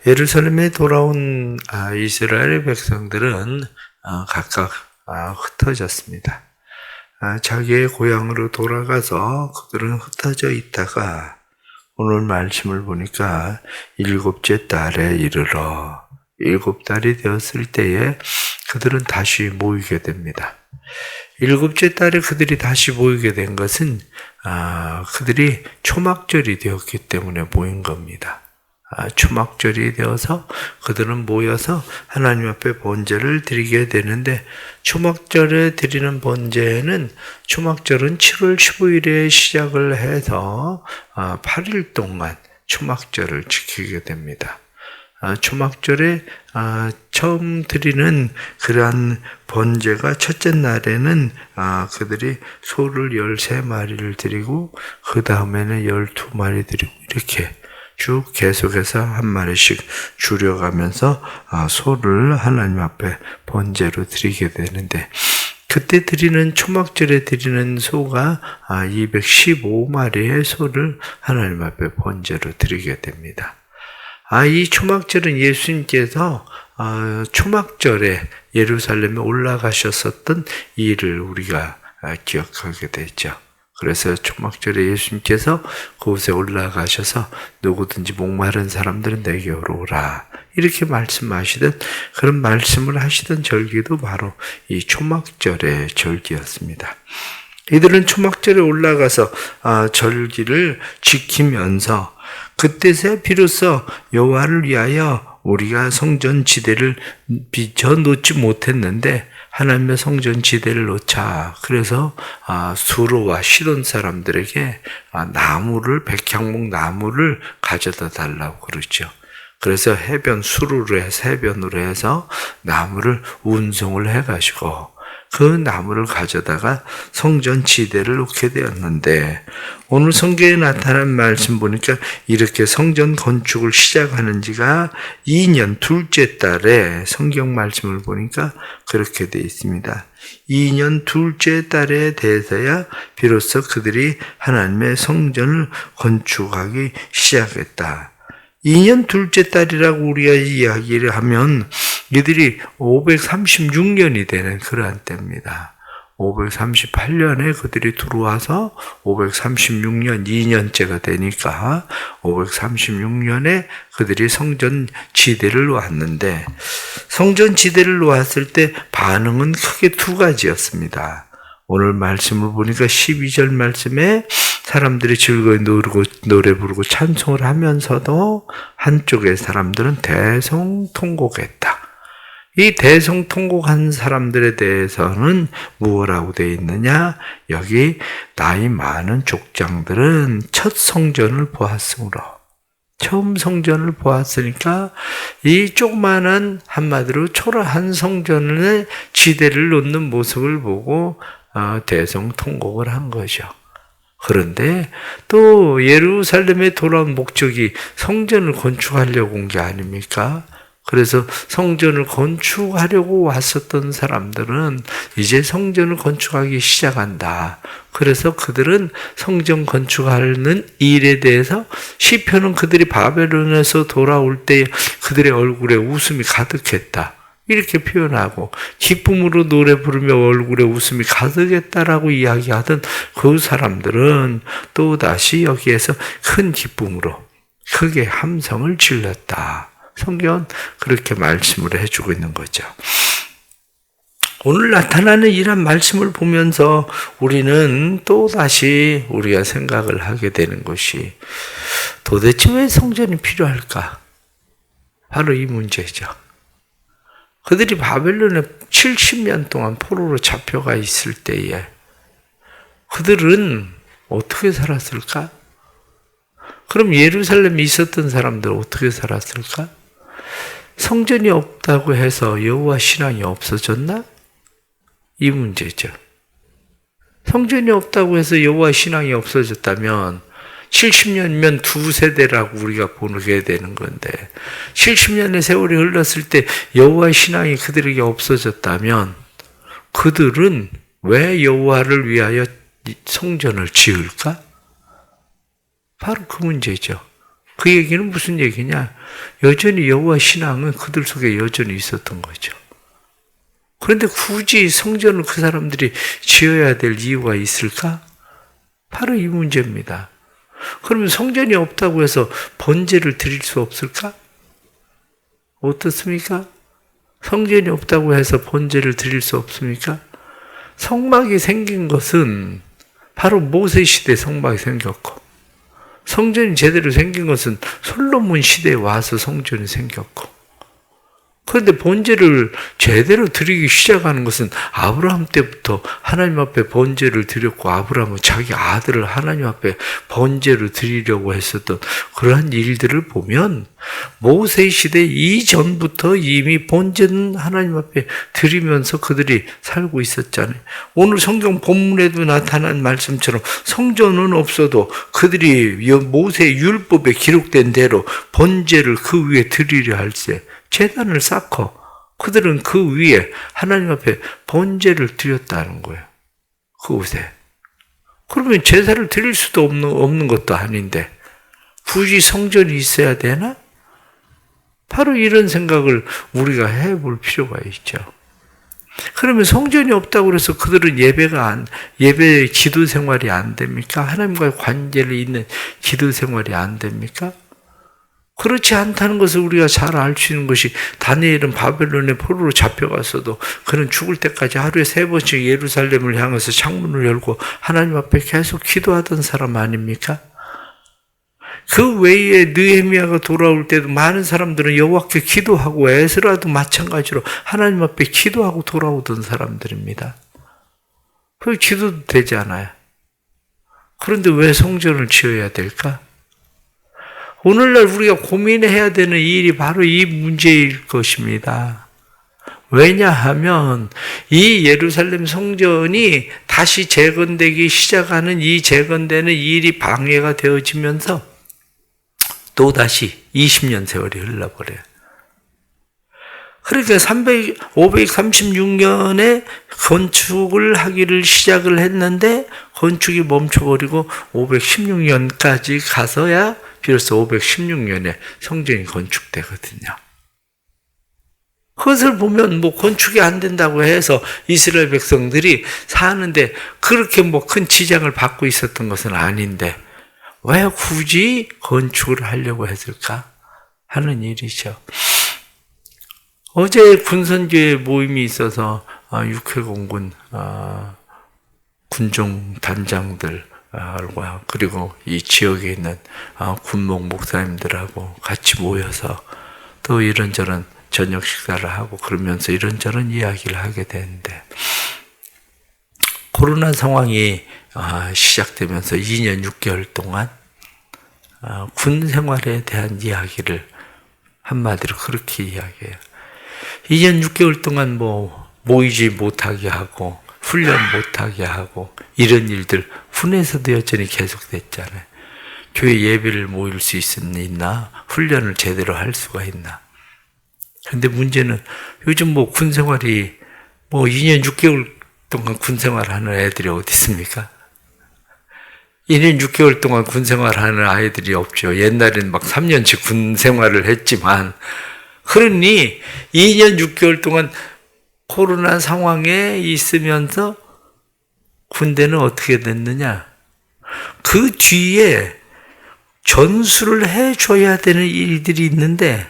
예루살렘에 돌아온 이스라엘 백성들은 각각 흩어졌습니다. 자기의 고향으로 돌아가서 그들은 흩어져 있다가 오늘 말씀을 보니까 7째 달에 이르러 7달이 되었을 때에 그들은 다시 모이게 됩니다. 7째 달에 그들이 다시 모이게 된 것은 그들이 초막절이 되었기 때문에 모인 겁니다. 초막절이 되어서 그들은 모여서 하나님 앞에 번제를 드리게 되는데, 초막절에 드리는 번제는 초막절은 7월 15일에 시작을 해서 8일 동안 초막절을 지키게 됩니다. 초막절에 처음 드리는 그러한 번제가 첫째 날에는 그들이 소를 13마리를 드리고 그 다음에는 12마리 드리고 이렇게 쭉 계속해서 한 마리씩 줄여가면서 소를 하나님 앞에 번제로 드리게 되는데, 그때 드리는 초막절에 드리는 소가 215마리의 소를 하나님 앞에 번제로 드리게 됩니다. 이 초막절은 예수님께서 초막절에 예루살렘에 올라가셨었던 일을 우리가 기억하게 되죠. 그래서 초막절에 예수님께서 그곳에 올라가셔서 누구든지 목마른 사람들은 내게로 오라 이렇게 말씀하시던, 그런 말씀을 하시던 절기도 바로 이 초막절의 절기였습니다. 이들은 초막절에 올라가서 절기를 지키면서 그때서 비로소 여호와를 위하여 우리가 성전 지대를 빚어놓지 못했는데 하나님의 성전 지대를 놓자. 그래서 수로와 시돈 사람들에게 나무를, 백향목 나무를 가져다 달라고 그러죠. 그래서 수로로 해서 해변으로 해서 나무를 운송을 해가지고 그 나무를 가져다가 성전 지대를 놓게 되었는데, 오늘 성경에 나타난 말씀 보니까 이렇게 성전 건축을 시작하는 지가 2년 둘째 달에, 성경 말씀을 보니까 그렇게 되어 있습니다. 2년 둘째 달에 대해서야 비로소 그들이 하나님의 성전을 건축하기 시작했다. 2년 둘째 달이라고 우리가 이야기를 하면 이들이 536년이 되는 그러한 때입니다. 538년에 그들이 들어와서 536년 2년째가 되니까 536년에 그들이 성전 지대를 놓았는데, 성전 지대를 놓았을 때 반응은 크게 두 가지였습니다. 오늘 말씀을 보니까 12절 말씀에 사람들이 즐거이 노래 부르고 찬송을 하면서도 한쪽의 사람들은 대성통곡했다. 이 대성통곡한 사람들에 대해서는 무엇라고 되어 있느냐? 여기 나이 많은 족장들은 첫 성전을 보았으므로, 처음 성전을 보았으니까 이 조그마한 한마디로 초라한 성전의 지대를 놓는 모습을 보고 대성통곡을 한 거죠. 그런데 또 예루살렘에 돌아온 목적이 성전을 건축하려고 온 게 아닙니까? 그래서 성전을 건축하려고 왔었던 사람들은 이제 성전을 건축하기 시작한다. 그래서 그들은 성전 건축하는 일에 대해서 시편은 그들이 바벨론에서 돌아올 때 그들의 얼굴에 웃음이 가득했다. 이렇게 표현하고, 기쁨으로 노래 부르며 얼굴에 웃음이 가득했다라고 이야기하던 그 사람들은 또다시 여기에서 큰 기쁨으로 크게 함성을 질렀다. 성경은 그렇게 말씀을 해주고 있는 거죠. 오늘 나타나는 이런 말씀을 보면서 우리는 또다시 우리가 생각을 하게 되는 것이, 도대체 왜 성전이 필요할까? 바로 이 문제죠. 그들이 바벨론에 70년 동안 포로로 잡혀가 있을 때에 그들은 어떻게 살았을까? 그럼 예루살렘에 있었던 사람들 어떻게 살았을까? 성전이 없다고 해서 여호와 신앙이 없어졌나? 이 문제죠. 성전이 없다고 해서 여호와 신앙이 없어졌다면 70년이면 두 세대라고 우리가 보게 되는 건데, 70년의 세월이 흘렀을 때 여호와의 신앙이 그들에게 없어졌다면 그들은 왜 여호와를 위하여 성전을 지을까? 바로 그 문제죠. 그 얘기는 무슨 얘기냐? 여전히 여호와 신앙은 그들 속에 여전히 있었던 거죠. 그런데 굳이 성전을 그 사람들이 지어야 될 이유가 있을까? 바로 이 문제입니다. 그러면 성전이 없다고 해서 번제를 드릴 수 없을까? 어떻습니까? 성전이 없다고 해서 번제를 드릴 수 없습니까? 성막이 생긴 것은 바로 모세 시대 성막이 생겼고, 성전이 제대로 생긴 것은 솔로몬 시대에 와서 성전이 생겼고, 그런데 번제를 제대로 드리기 시작하는 것은 아브라함 때부터 하나님 앞에 번제를 드렸고, 아브라함은 자기 아들을 하나님 앞에 번제로 드리려고 했었던 그러한 일들을 보면 모세 시대 이전부터 이미 번제는 하나님 앞에 드리면서 그들이 살고 있었잖아요. 오늘 성경 본문에도 나타난 말씀처럼 성전은 없어도 그들이 모세 율법에 기록된 대로 번제를 그 위에 드리려 할세 제단을 쌓고 그들은 그 위에 하나님 앞에 번제를 드렸다는 거예요. 그곳에. 그러면 제사를 드릴 수도 없는 것도 아닌데 굳이 성전이 있어야 되나? 바로 이런 생각을 우리가 해볼 필요가 있죠. 그러면 성전이 없다고 해서 그들은 예배 기도 생활이 안 됩니까? 하나님과의 관계를 잇는 기도 생활이 안 됩니까? 그렇지 않다는 것을 우리가 잘 알 수 있는 것이 다니엘은 바벨론의 포로로 잡혀갔어도 그는 죽을 때까지 하루에 3번씩 예루살렘을 향해서 창문을 열고 하나님 앞에 계속 기도하던 사람 아닙니까? 그 외에 느헤미야가 돌아올 때도 많은 사람들은 여호와께 기도하고 에스라도 마찬가지로 하나님 앞에 기도하고 돌아오던 사람들입니다. 그 기도도 되지 않아요. 그런데 왜 성전을 지어야 될까? 오늘날 우리가 고민해야 되는 일이 바로 이 문제일 것입니다. 왜냐하면 이 예루살렘 성전이 다시 재건되기 시작하는 이 재건되는 일이 방해가 되어지면서 또다시 20년 세월이 흘러버려요. 그러니까 536년에 건축을 하기를 시작을 했는데 건축이 멈춰버리고 516년까지 가서야 비로소 516년에 성전이 건축되거든요. 그것을 보면 건축이 안 된다고 해서 이스라엘 백성들이 사는데 그렇게 큰 지장을 받고 있었던 것은 아닌데 왜 굳이 건축을 하려고 했을까 하는 일이죠. 어제 군선교회 모임이 있어서 육해공군 군종 단장들 그리고 이 지역에 있는 군목 목사님들하고 같이 모여서 또 이런저런 저녁 식사를 하고 그러면서 이런저런 이야기를 하게 되는데 코로나 상황이 시작되면서 2년 6개월 동안 군 생활에 대한 이야기를 한마디로 그렇게 이야기해요. 2년 6개월 동안 모이지 못하게 하고 훈련 못하게 하고 이런 일들 군에서도 여전히 계속됐잖아요. 교회 예배를 모일 수 있나? 훈련을 제대로 할 수가 있나? 그런데 문제는 요즘 군 생활이 2년 6개월 동안 군 생활하는 애들이 어디 있습니까? 2년 6개월 동안 군 생활하는 아이들이 없죠. 옛날에는 3년치 군 생활을 했지만 그러니 2년 6개월 동안 코로나 상황에 있으면서 군대는 어떻게 됐느냐? 그 뒤에 전수를 해줘야 되는 일들이 있는데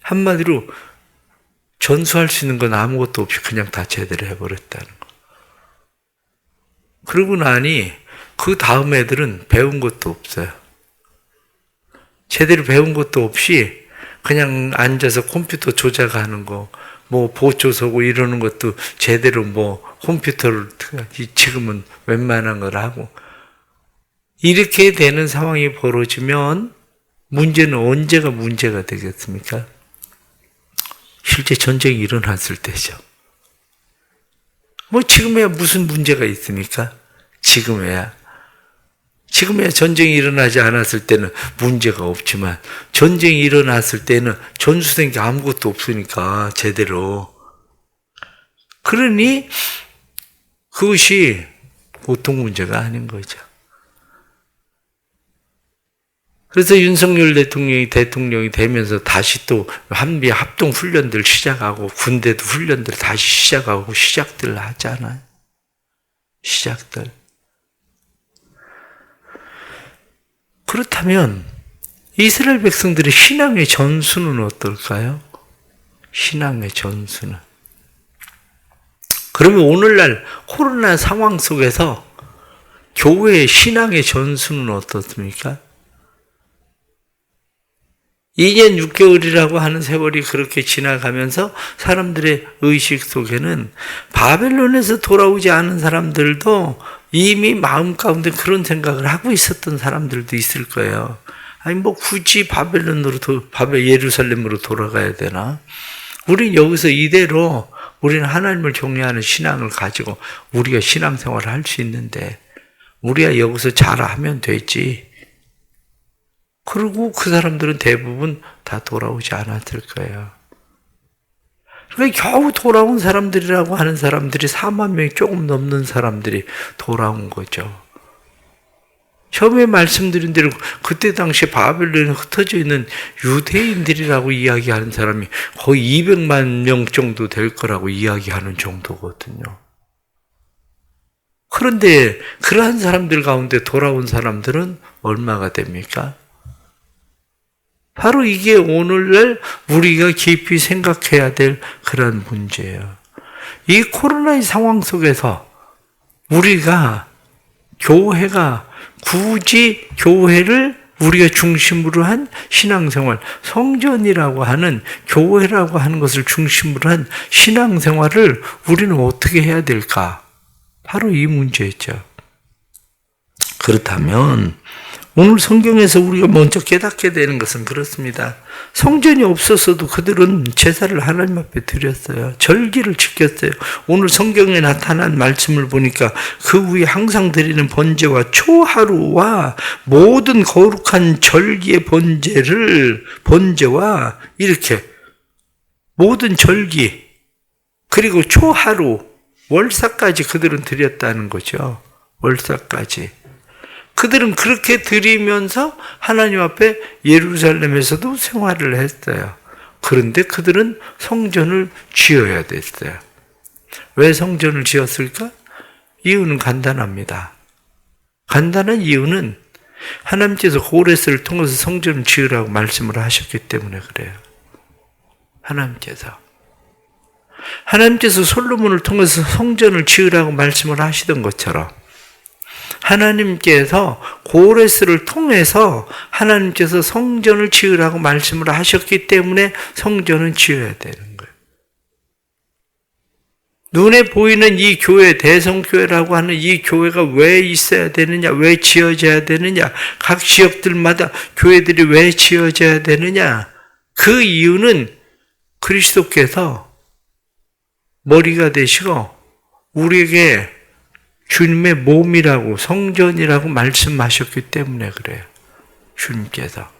한마디로 전수할 수 있는 건 아무것도 없이 그냥 다 제대로 해버렸다는 거. 그러고 나니 그 다음 애들은 배운 것도 없어요. 제대로 배운 것도 없이 그냥 앉아서 컴퓨터 조작하는 거, 보초 서고 이러는 것도 제대로 컴퓨터를 지금은 웬만한 걸 하고 이렇게 되는 상황이 벌어지면 문제는 언제가 문제가 되겠습니까? 실제 전쟁이 일어났을 때죠. 지금에야 무슨 문제가 있습니까? 지금에야 전쟁이 일어나지 않았을 때는 문제가 없지만 전쟁이 일어났을 때는 전수된 게 아무것도 없으니까 제대로. 그러니 그것이 보통 문제가 아닌 거죠. 그래서 윤석열 대통령이 되면서 다시 또 한미 합동 훈련들 시작하고 군대도 훈련들 다시 시작하고 시작들 하잖아요. 시작들. 그렇다면 이스라엘 백성들의 신앙의 전수는 어떨까요? 신앙의 전수는. 그러면 오늘날 코로나 상황 속에서 교회의 신앙의 전수는 어떻습니까? 2년 6개월이라고 하는 세월이 그렇게 지나가면서 사람들의 의식 속에는 바벨론에서 돌아오지 않은 사람들도 이미 마음 가운데 그런 생각을 하고 있었던 사람들도 있을 거예요. 아니 뭐 굳이 예루살렘으로 돌아가야 되나? 우린 여기서 이대로 우리는 하나님을 경외하는 신앙을 가지고 우리가 신앙생활을 할 수 있는데 우리가 여기서 잘하면 되지. 그리고 그 사람들은 대부분 다 돌아오지 않았을 거예요. 그러니까 겨우 돌아온 사람들이라고 하는 사람들이 4만 명이 조금 넘는 사람들이 돌아온 거죠. 처음에 말씀드린 대로 그때 당시 바벨론에 흩어져 있는 유대인들이라고 이야기하는 사람이 거의 200만 명 정도 될 거라고 이야기하는 정도거든요. 그런데 그러한 사람들 가운데 돌아온 사람들은 얼마가 됩니까? 바로 이게 오늘날 우리가 깊이 생각해야 될 그런 문제예요. 이 코로나의 상황 속에서 우리가 교회가 굳이 교회를 우리가 중심으로 한 신앙생활, 성전이라고 하는 교회라고 하는 것을 중심으로 한 신앙생활을 우리는 어떻게 해야 될까? 바로 이 문제였죠. 그렇다면 오늘 성경에서 우리가 먼저 깨닫게 되는 것은 그렇습니다. 성전이 없었어도 그들은 제사를 하나님 앞에 드렸어요. 절기를 지켰어요. 오늘 성경에 나타난 말씀을 보니까 그 위에 항상 드리는 번제와 초하루와 모든 거룩한 절기의 번제와 이렇게 모든 절기 그리고 초하루 월사까지 그들은 드렸다는 거죠. 월사까지. 그들은 그렇게 드리면서 하나님 앞에 예루살렘에서도 생활을 했어요. 그런데 그들은 성전을 지어야 됐어요. 왜 성전을 지었을까? 이유는 간단합니다. 간단한 이유는 하나님께서 고레스를 통해서 성전을 지으라고 말씀을 하셨기 때문에 그래요. 하나님께서 솔로몬을 통해서 성전을 지으라고 말씀을 하시던 것처럼 하나님께서 고레스를 통해서 하나님께서 성전을 지으라고 말씀을 하셨기 때문에 성전은 지어야 되는 거예요. 눈에 보이는 이 교회, 대성교회라고 하는 이 교회가 왜 있어야 되느냐, 왜 지어져야 되느냐, 각 지역들마다 교회들이 왜 지어져야 되느냐, 그 이유는 그리스도께서 머리가 되시고 우리에게 주님의 몸이라고 성전이라고 말씀하셨기 때문에 그래요. 주님께서.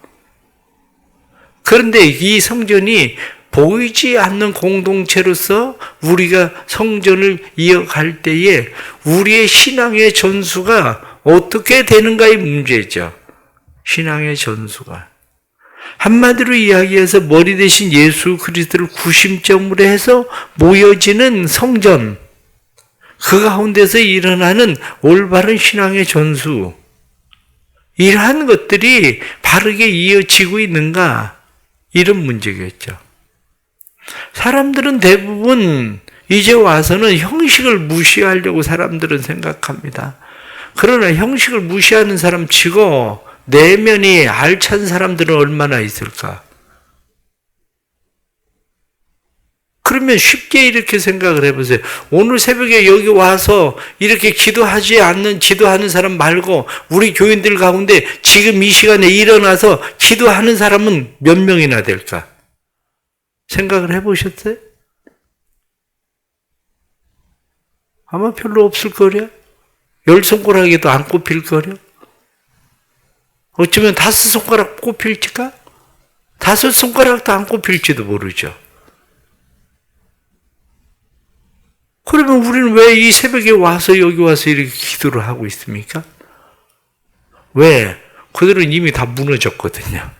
그런데 이 성전이 보이지 않는 공동체로서 우리가 성전을 이어갈 때에 우리의 신앙의 전수가 어떻게 되는가의 문제죠. 신앙의 전수가. 한마디로 이야기해서 머리 대신 예수 그리스도를 구심점으로 해서 모여지는 성전, 그 가운데서 일어나는 올바른 신앙의 전수, 이러한 것들이 바르게 이어지고 있는가? 이런 문제겠죠. 사람들은 대부분 이제 와서는 형식을 무시하려고 사람들은 생각합니다. 그러나 형식을 무시하는 사람 치고 내면이 알찬 사람들은 얼마나 있을까? 그러면 쉽게 이렇게 생각을 해보세요. 오늘 새벽에 여기 와서 이렇게 기도하는 사람 말고 우리 교인들 가운데 지금 이 시간에 일어나서 기도하는 사람은 몇 명이나 될까? 생각을 해보셨어요? 아마 별로 없을 거려. 10손가락에도 안 꼽힐 거려. 어쩌면 5손가락 꼽힐지까? 5손가락도 안 꼽힐지도 모르죠. 그러면 우리는 왜 이 새벽에 와서 여기 와서 이렇게 기도를 하고 있습니까? 왜? 그들은 이미 다 무너졌거든요.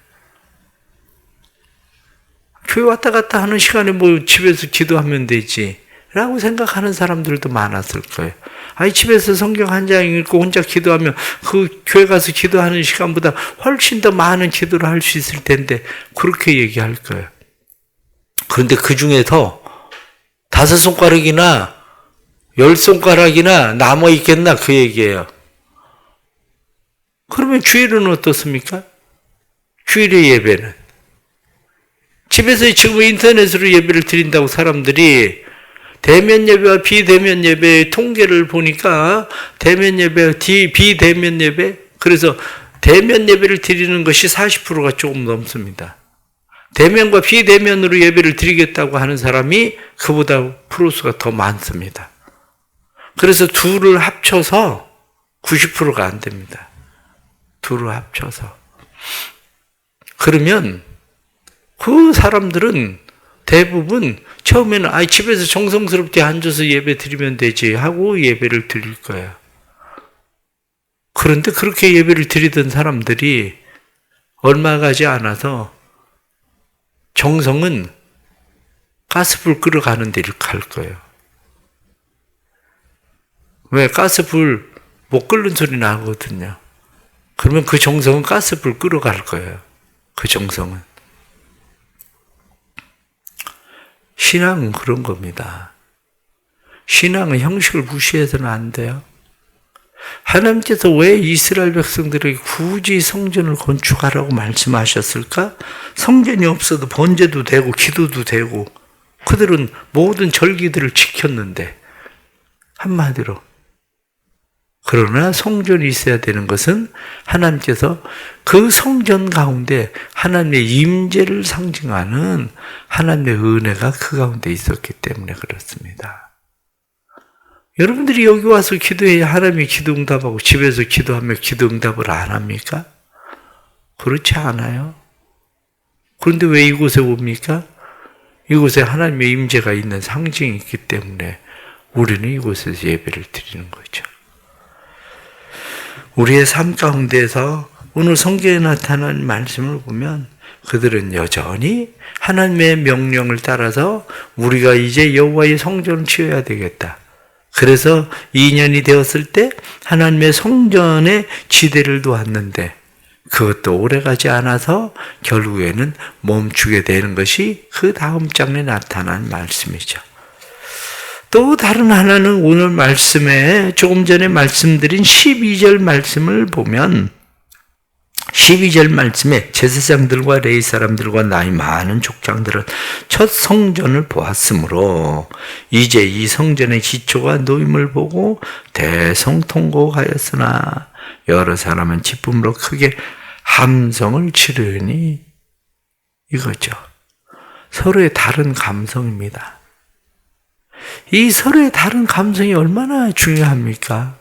교회 왔다 갔다 하는 시간에 뭐 집에서 기도하면 되지 라고 생각하는 사람들도 많았을 거예요. 아니 집에서 성경 한 장 읽고 혼자 기도하면 그 교회 가서 기도하는 시간보다 훨씬 더 많은 기도를 할 수 있을 텐데 그렇게 얘기할 거예요. 그런데 그 중에서 5손가락이나 10손가락이나 남아있겠나 그 얘기예요. 그러면 주일은 어떻습니까? 주일의 예배는 집에서 지금 인터넷으로 예배를 드린다고 사람들이 대면 예배와 비대면 예배의 통계를 보니까 대면 예배, 비대면 예배, 그래서 대면 예배를 드리는 것이 40%가 조금 넘습니다. 대면과 비대면으로 예배를 드리겠다고 하는 사람이 그보다 프로수가 더 많습니다. 그래서 둘을 합쳐서 90%가 안 됩니다. 둘을 합쳐서. 그러면 그 사람들은 대부분 처음에는 집에서 정성스럽게 앉아서 예배 드리면 되지 하고 예배를 드릴 거예요. 그런데 그렇게 예배를 드리던 사람들이 얼마 가지 않아서 정성은 가스불 끓여가는 데를 갈 거예요. 왜? 가스불 못 끓는 소리 나거든요. 그러면 그 정성은 가스불 끓여갈 거예요. 그 정성은. 신앙은 그런 겁니다. 신앙은 형식을 무시해서는 안 돼요. 하나님께서 왜 이스라엘 백성들에게 굳이 성전을 건축하라고 말씀하셨을까? 성전이 없어도 번제도 되고 기도도 되고 그들은 모든 절기들을 지켰는데 한마디로 그러나 성전이 있어야 되는 것은 하나님께서 그 성전 가운데 하나님의 임재를 상징하는 하나님의 은혜가 그 가운데 있었기 때문에 그렇습니다. 여러분들이 여기 와서 기도해야 하나님이 기도 응답하고 집에서 기도하면 기도 응답을 안 합니까? 그렇지 않아요. 그런데 왜 이곳에 옵니까? 이곳에 하나님의 임재가 있는 상징이 있기 때문에 우리는 이곳에서 예배를 드리는 거죠. 우리의 삶 가운데서 오늘 성경에 나타난 말씀을 보면 그들은 여전히 하나님의 명령을 따라서 우리가 이제 여호와의 성전을 지어야 되겠다. 그래서 2년이 되었을 때 하나님의 성전에 지대를 놓았는데 그것도 오래가지 않아서 결국에는 멈추게 되는 것이 그 다음 장에 나타난 말씀이죠. 또 다른 하나는 오늘 말씀에 조금 전에 말씀드린 12절 말씀을 보면 12절 말씀에 제사장들과 레위 사람들과 나이 많은 족장들은 첫 성전을 보았으므로 이제 이 성전의 기초가 놓임을 보고 대성통곡하였으나 여러 사람은 기쁨으로 크게 함성을 지르니 이거죠. 서로의 다른 감성입니다. 이 서로의 다른 감성이 얼마나 중요합니까?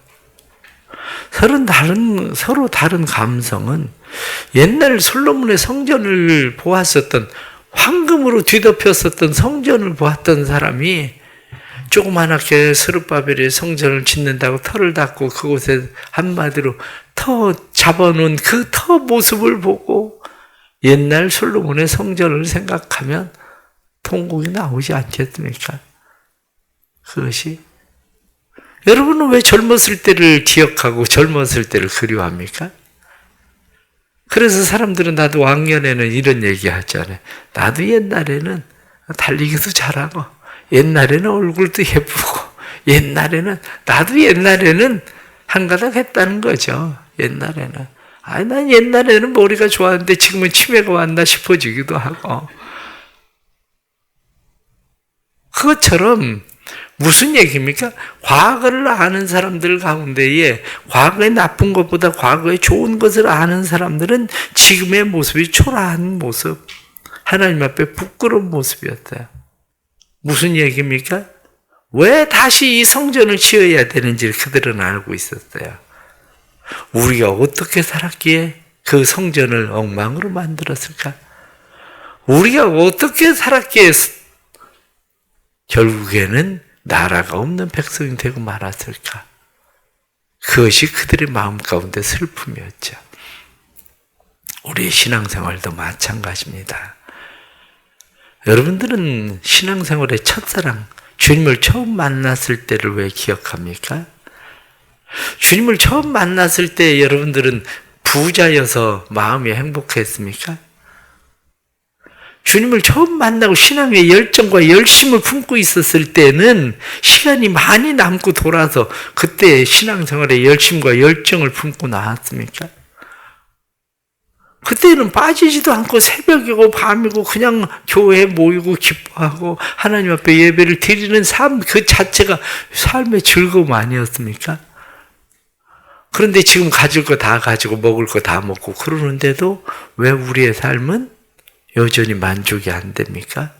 서로 다른 감성은 옛날 솔로몬의 성전을 보았었던 황금으로 뒤덮였었던 성전을 보았던 사람이 조그만하게 스룹바벨의 성전을 짓는다고 터를 닦고 그곳에 한마디로 터 잡아놓은 그 터 모습을 보고 옛날 솔로몬의 성전을 생각하면 통곡이 나오지 않겠습니까? 그것이 여러분은 왜 젊었을 때를 기억하고 젊었을 때를 그리워합니까? 그래서 사람들은 나도 왕년에는 이런 얘기 하잖아요. 나도 옛날에는 달리기도 잘하고 옛날에는 얼굴도 예쁘고 나도 옛날에는 한가닥 했다는 거죠. 옛날에는. 난 옛날에는 머리가 좋았는데 지금은 치매가 왔나 싶어지기도 하고. 그것처럼 무슨 얘기입니까? 과거를 아는 사람들 가운데에 과거의 나쁜 것보다 과거의 좋은 것을 아는 사람들은 지금의 모습이 초라한 모습, 하나님 앞에 부끄러운 모습이었어요. 무슨 얘기입니까? 왜 다시 이 성전을 지어야 되는지 그들은 알고 있었어요. 우리가 어떻게 살았기에 그 성전을 엉망으로 만들었을까? 우리가 어떻게 살았기에 결국에는 나라가 없는 백성이 되고 말았을까? 그것이 그들의 마음 가운데 슬픔이었죠. 우리의 신앙생활도 마찬가지입니다. 여러분들은 신앙생활의 첫사랑, 주님을 처음 만났을 때를 왜 기억합니까? 주님을 처음 만났을 때 여러분들은 부자여서 마음이 행복했습니까? 주님을 처음 만나고 신앙의 열정과 열심을 품고 있었을 때는 시간이 많이 남고 돌아서 그때 신앙생활의 열심과 열정을 품고 나왔습니까? 그때는 빠지지도 않고 새벽이고 밤이고 그냥 교회에 모이고 기뻐하고 하나님 앞에 예배를 드리는 삶 그 자체가 삶의 즐거움 아니었습니까? 그런데 지금 가질 거 다 가지고 먹을 거 다 먹고 그러는데도 왜 우리의 삶은 여전히 만족이 안 됩니까?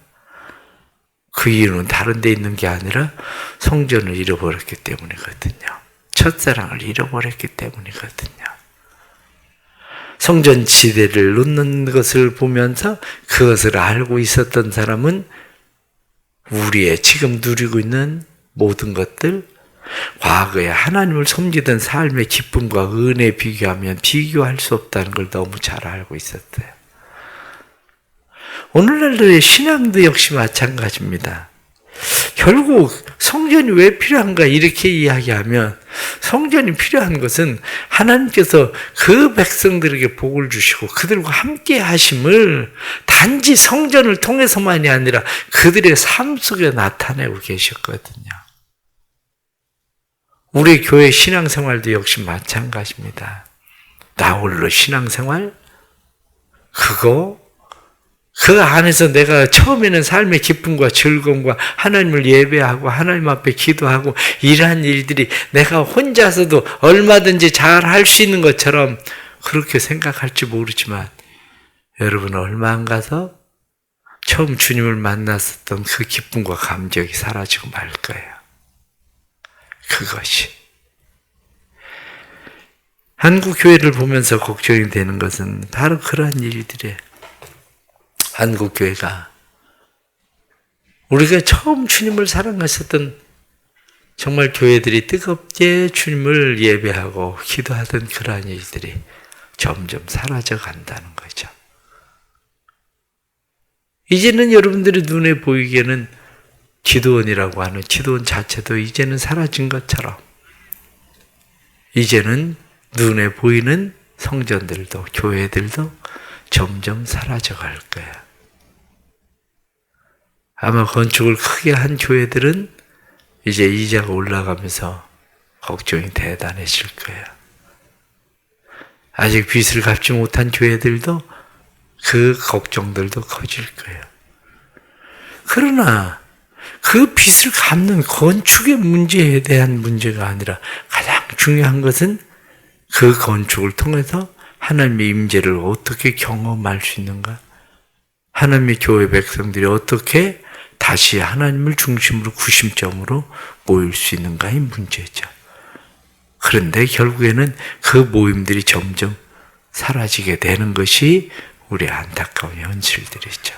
그 이유는 다른 데 있는 게 아니라 성전을 잃어버렸기 때문이거든요. 첫사랑을 잃어버렸기 때문이거든요. 성전 지대를 놓는 것을 보면서 그것을 알고 있었던 사람은 우리의 지금 누리고 있는 모든 것들, 과거에 하나님을 섬기던 삶의 기쁨과 은혜에 비교하면 비교할 수 없다는 걸 너무 잘 알고 있었어요. 오늘날의 신앙도 역시 마찬가지입니다. 결국 성전이 왜 필요한가 이렇게 이야기하면 성전이 필요한 것은 하나님께서 그 백성들에게 복을 주시고 그들과 함께 하심을 단지 성전을 통해서만이 아니라 그들의 삶 속에 나타내고 계셨거든요. 우리 교회 신앙생활도 역시 마찬가지입니다. 나 홀로 신앙생활? 그 안에서 내가 처음에는 삶의 기쁨과 즐거움과 하나님을 예배하고 하나님 앞에 기도하고 이러한 일들이 내가 혼자서도 얼마든지 잘 할 수 있는 것처럼 그렇게 생각할지 모르지만 여러분 얼마 안 가서 처음 주님을 만났었던 그 기쁨과 감격이 사라지고 말 거예요. 그것이. 한국 교회를 보면서 걱정이 되는 것은 바로 그러한 일들이에요. 한국 교회가 우리가 처음 주님을 사랑하셨던 정말 교회들이 뜨겁게 주님을 예배하고 기도하던 그러한 일들이 점점 사라져 간다는 거죠. 이제는 여러분들의 눈에 보이기에는 기도원이라고 하는 기도원 자체도 이제는 사라진 것처럼 이제는 눈에 보이는 성전들도 교회들도 점점 사라져 갈 거야. 아마 건축을 크게 한 교회들은 이제 이자가 올라가면서 걱정이 대단해질 거예요. 아직 빚을 갚지 못한 교회들도 그 걱정들도 커질 거예요. 그러나 그 빚을 갚는 건축의 문제에 대한 문제가 아니라 가장 중요한 것은 그 건축을 통해서 하나님의 임재를 어떻게 경험할 수 있는가? 하나님의 교회 백성들이 어떻게 다시 하나님을 중심으로 구심점으로 모일 수 있는가의 문제죠. 그런데 결국에는 그 모임들이 점점 사라지게 되는 것이 우리의 안타까운 현실들이죠.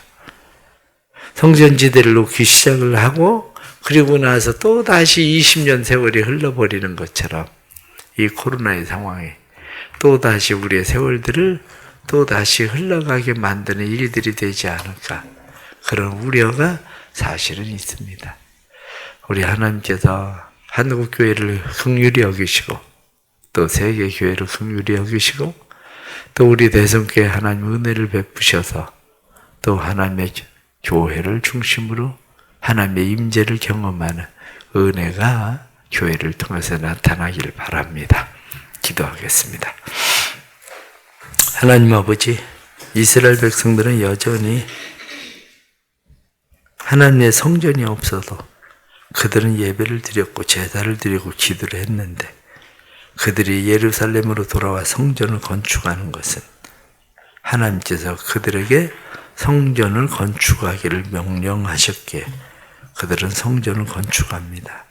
성전지대를 놓기 시작을 하고 그리고 나서 또 다시 20년 세월이 흘러버리는 것처럼 이 코로나의 상황에 또 다시 우리의 세월들을 또 다시 흘러가게 만드는 일들이 되지 않을까 그런 우려가 사실은 있습니다. 우리 하나님께서 한국교회를 긍휼히 여기시고 또 세계교회를 긍휼히 여기시고 또 우리 대성교회 하나님 은혜를 베푸셔서 또 하나님의 교회를 중심으로 하나님의 임재를 경험하는 은혜가 교회를 통해서 나타나기를 바랍니다. 기도하겠습니다. 하나님 아버지, 이스라엘 백성들은 여전히 하나님의 성전이 없어도 그들은 예배를 드렸고 제사를 드리고 기도를 했는데 그들이 예루살렘으로 돌아와 성전을 건축하는 것은 하나님께서 그들에게 성전을 건축하기를 명령하셨기에 그들은 성전을 건축합니다.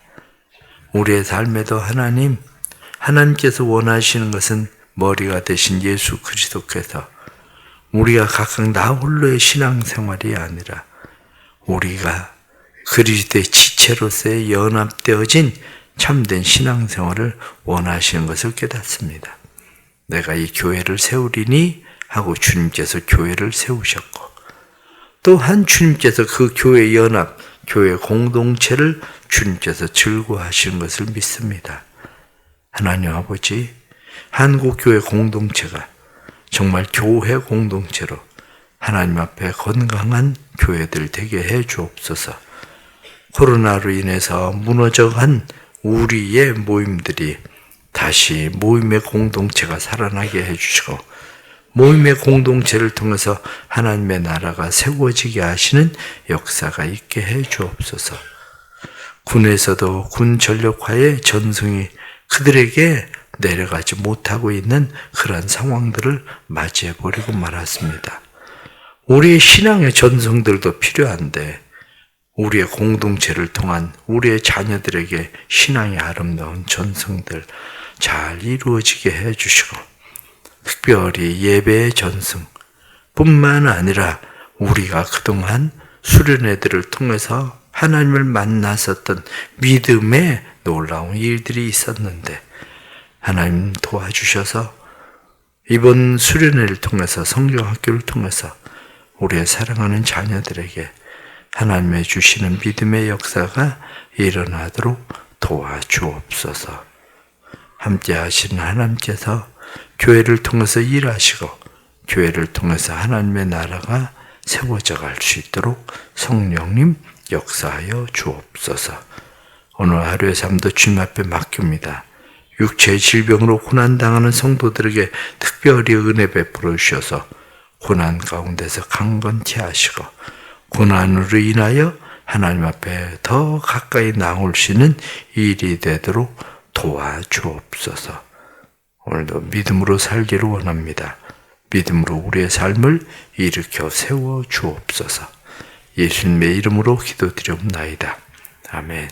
우리의 삶에도 하나님께서 원하시는 것은 머리가 되신 예수 그리스도께서 우리가 각각 나 홀로의 신앙생활이 아니라 우리가 그리스도의 지체로서의 연합되어진 참된 신앙생활을 원하시는 것을 깨닫습니다. 내가 이 교회를 세우리니 하고 주님께서 교회를 세우셨고, 또한 주님께서 그 교회 연합, 교회 공동체를 주님께서 즐거워하시는 것을 믿습니다. 하나님 아버지, 한국교회 공동체가 정말 교회 공동체로 하나님 앞에 건강한 교회들 되게 해 주옵소서. 코로나로 인해서 무너져간 우리의 모임들이 다시 모임의 공동체가 살아나게 해주시고, 모임의 공동체를 통해서 하나님의 나라가 세워지게 하시는 역사가 있게 해 주옵소서. 군에서도 군 전력화의 전승이 그들에게 내려가지 못하고 있는 그런 상황들을 맞이해버리고 말았습니다. 우리의 신앙의 전승들도 필요한데, 우리의 공동체를 통한 우리의 자녀들에게 신앙의 아름다운 전승들 잘 이루어지게 해주시고, 특별히 예배의 전승 뿐만 아니라 우리가 그동안 수련회들을 통해서 하나님을 만났었던 믿음의 놀라운 일들이 있었는데, 하나님 도와주셔서 이번 수련회를 통해서, 성경학교를 통해서 우리의 사랑하는 자녀들에게 하나님의 주시는 믿음의 역사가 일어나도록 도와주옵소서. 함께 하시는 하나님께서 교회를 통해서 일하시고, 교회를 통해서 하나님의 나라가 세워져 갈 수 있도록 성령님 역사하여 주옵소서. 오늘 하루의 삶도 주님 앞에 맡깁니다. 육체의 질병으로 고난당하는 성도들에게 특별히 은혜 베풀어 주셔서 고난 가운데서 강건케 하시고, 고난으로 인하여 하나님 앞에 더 가까이 나올 수 있는 일이 되도록 도와주옵소서. 오늘도 믿음으로 살기를 원합니다. 믿음으로 우리의 삶을 일으켜 세워 주옵소서. 예수님의 이름으로 기도드리옵나이다. 아멘.